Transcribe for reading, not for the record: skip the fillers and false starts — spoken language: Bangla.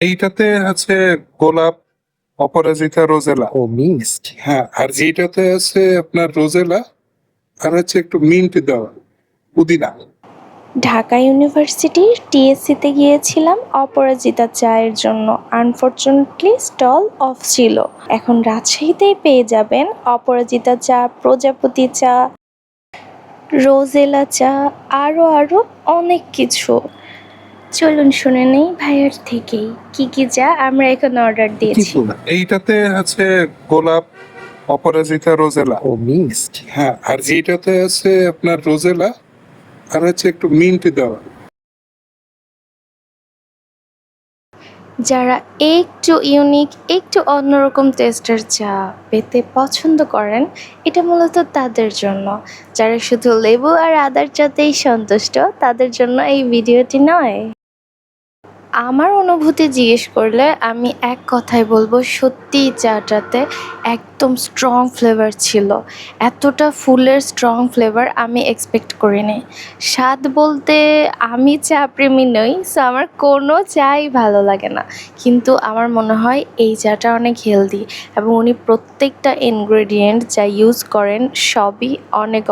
এইটাতে আছে গোলাপ, অপরাজিতা, রোজেলা। ও মিক্সড। হ্যাঁ, আর এইটাতে আছে আপনার রোজেলা আর হচ্ছে একটু মিন্ট দেওয়া, পুদিনা। ঢাকা ইউনিভার্সিটির টিএসসিতে গিয়েছিলাম অপরাজিতা চায়ের জন্য। আনফরচুনেটলি স্টল অফ ছিল। এখন রাজশাহীতেই পেয়ে যাবেন অপরাজিতা চা, প্রজাপতি চা, রোজেলা চা, আরও অনেক কিছু। চলুন শুনে নেই ভাইয়ার থেকেই কি কি চা আমরা এখন অর্ডার দিয়েছি। এইটাতে আছে গোলাপ, অপরাজিতা, রোজেলা। ও মিক্সড। হ্যাঁ, আর এইটাতে আছে আপনার রোজেলা আর হচ্ছে একটু মিন্ট দেওয়া। যারা একটু ইউনিক, একটু অন্যরকম টেস্টের চা পেতে পছন্দ করেন, এটা মূলত তাদের জন্য। যারা শুধু লেবু আর আদার চাতেই সন্তুষ্ট, তাদের জন্য এই ভিডিওটি নয়। আমার অনুভূতি জিজ্ঞেস করলে আমি এক কথায় বলবো, সত্যিই চাটাতে একদম স্ট্রং ফ্লেভার ছিল। এতটা ফুলের স্ট্রং ফ্লেভার আমি এক্সপেক্ট করিনি। স্বাদ বলতে আমি চা প্রেমী নই, সো আমার কোনো চাই ভালো লাগে না, কিন্তু আমার মনে হয় এই চাটা অনেক হেলদি এবং উনি প্রত্যেকটা ইনগ্রেডিয়েন্ট যা ইউজ করেন সবই অনেক